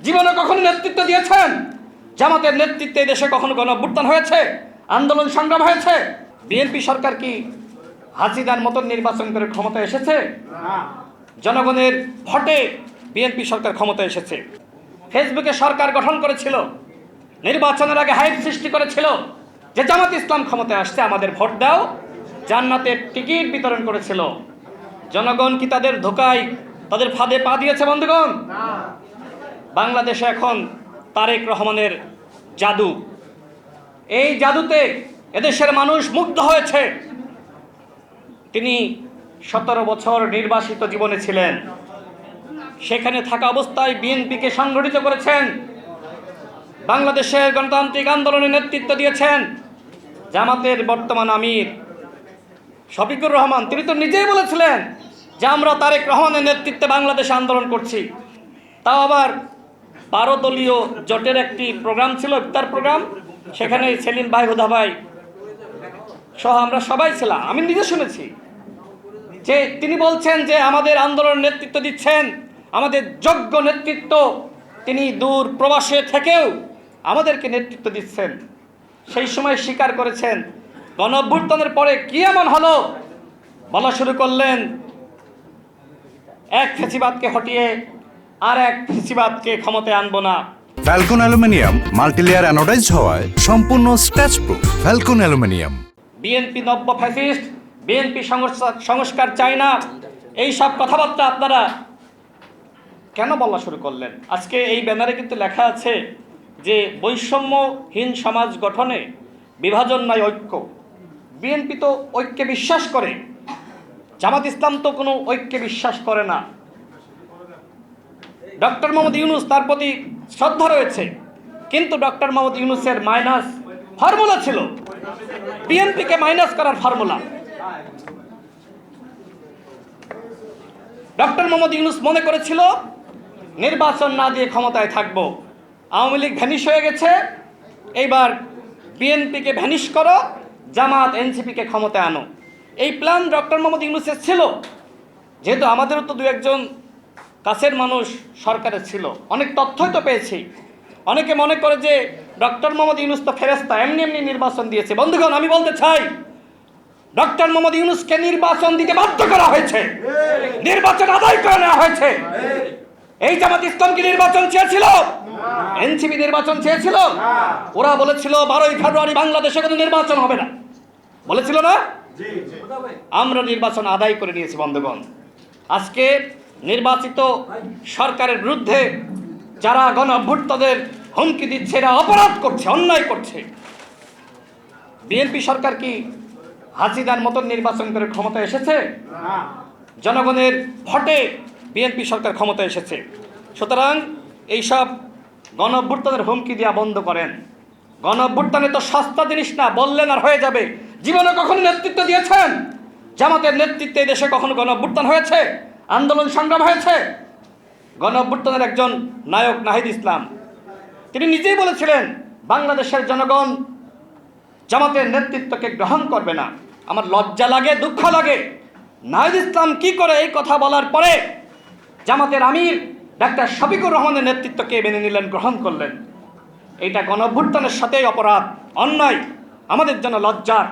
জীবনে কখনো নেতৃত্ব দিয়েছেন? জামাতের নেতৃত্বে দেশে কখনো গণঅভ্যুত্থান হয়েছে, আন্দোলন সংগ্রাম হয়েছে? বিএনপি সরকার কি হাসিনার মতন নির্বাচন করে ক্ষমতা এসেছে? জনগণের ভোটে বিএনপি সরকার ক্ষমতা এসেছে। ফেসবুকে সরকার গঠন করেছিল, নির্বাচনের আগে হাইপ সৃষ্টি করেছিল যে জামাত ইসলাম ক্ষমতায় আসছে, আমাদের ভোট দাও, জান্নাতের টিকিট বিতরণ করেছিল। জনগণ কি তাদের ধোকায়, তাদের ফাঁদে পা দিয়েছে? বন্ধুগণ, বাংলাদেশে এখন তারেক রহমানের জাদু, এই জাদুতে এদেশের মানুষ মুগ্ধ হয়েছে। তিনি 17 বছর নির্বাসিত জীবনে ছিলেন, সেখানে থাকা অবস্থায় বিএনপিকে সংগঠিত করেছেন, বাংলাদেশের গণতান্ত্রিক আন্দোলনে নেতৃত্ব দিয়েছেন। জামাতের বর্তমান আমির শফিকুর রহমান, তিনি তো নিজেই বলেছিলেন যে আমরা তারেক রহমানের নেতৃত্বে বাংলাদেশে আন্দোলন করছি। তাও আবার 12 দলীয় জোটের একটি প্রোগ্রাম ছিল, ইফতার প্রোগ্রাম, সেখানে সেলিম ভাই, হুদা ভাই সহ আমরা সবাই ছিলাম। আমি নিজে শুনেছি যে তিনি বলছেন যে আমাদের আন্দোলনের নেতৃত্ব দিচ্ছেন আমাদের যোগ্য নেতৃত্ব, তিনি দূর প্রবাসে থেকেও আমাদেরকে নেতৃত্ব দিচ্ছেন। সেই সময় স্বীকার করেছেন। গণঅভ্যুত্থানের পরে কি এমন হলো, বলা শুরু করলেন এক ফ্যাসিবাদকে হটিয়ে আর এক ফ্যাসিবাদকে ক্ষমতায় আনবো না। ফ্যালকন অ্যালুমিনিয়াম মাল্টিলেয়ার অ্যানোডাইজড হওয়ায় সম্পূর্ণ scratch proof. Falcon aluminium. BNP নব্য ফ্যাসিস্ট, বিএনপি সংস্কার চায় না, এই সব কথাবার্তা আপনারা কেন বলা শুরু করলেন? আজকে এই ব্যানারে কিন্তু লেখা আছে যে বৈষম্যহীন সমাজ গঠনে বিভাজন নয় ঐক্য। বিএনপি তো ঐক্যে বিশ্বাস করে, জামাত ইসলাম তো কোনো ঐক্যে বিশ্বাস করে না। ডক্টর মোহাম্মদ ইউনূস, তার প্রতি শ্রদ্ধা রয়েছে, কিন্তু ডক্টর মোহাম্মদ ইউনূসের মাইনাস ফর্মুলা ছিল, বিএনপিকে মাইনাস করার ফর্মুলা। ডক্টর মোহাম্মদ ইউনূস মনে করেছিল নির্বাচন না দিয়ে ক্ষমতায় থাকব, আওয়ামী লীগ ভ্যানিশ হয়ে গেছে, এইবার বিএনপিকে ভ্যানিশ করো, জামাত এনসিপিকে ক্ষমতায় আনো। এই প্ল্যান ডক্টর মোহাম্মদ ইউনূসের ছিল। যেহেতু আমাদেরও তো দু একজন কাছের মানুষ সরকারে ছিল, অনেক তথ্যই তো পেয়েছি। অনেকে মনে করে যে ডক্টর মোহাম্মদ ইউনূস তো ফেরেশতা, এমনি এমনি নির্বাচন দিয়েছে। বন্ধুগণ, আমি বলতে চাই ডক্টর মোহাম্মদ ইউনূসকে নির্বাচন দিতে বাধ্য করা হয়েছে, নির্বাচন আদায় করে নেওয়া হয়েছে। এই জামাত ইসলাম কি নির্বাচন চেয়েছিল? এনসিপি নির্বাচন চেয়েছিল? ওরা বলেছিল 12ই ফেব্রুয়ারি বাংলাদেশে কোনো নির্বাচন হবে না, বলেছিল না? আমরা নির্বাচন আদায় করে নিয়েছি। বন্ধুগণ, আজকে নির্বাচিত সরকারের বিরুদ্ধে যারা গণঅভ্যুত্থানের হুমকি দিচ্ছে, এরা অপরাধ করছে, অন্যায় করছে। বিএনপি সরকার কি হাসিনার মতন নির্বাচন করে ক্ষমতা এসেছে? জনগণের ভোটে বিএনপি সরকার ক্ষমতা এসেছে। সুতরাং এইসব গণঅভ্যুত্থানের হুমকি দেওয়া বন্ধ করেন। গণঅভ্যুত্থানে তো সস্তা জিনিস না, বললেন আর হয়ে যাবে। জীবনে কখনো নেতৃত্ব দিয়েছেন? জামাতের নেতৃত্বে দেশে কখনো গণঅভ্যুত্থান হয়েছে, আন্দোলন সংগ্রাম হয়েছে? গণঅভ্যুত্থানের একজন নায়ক নাহিদ ইসলাম, তিনি নিজেই বলেছিলেন বাংলাদেশের জনগণ জামাতের নেতৃত্বকে গ্রহণ করবে না। আমার লজ্জা লাগে, দুঃখ লাগে। নাহিদ ইসলাম কি করে এই কথা বলার পরে জামাতের আমির ডাক্তার শফিকুর রহমানের নেতৃত্বকে মেনে নিলেন, গ্রহণ করলেন? এইটা গণঅভ্যুত্থানের সাথেই অপরাধ, অন্যায়, আমাদের জন্য লজ্জার।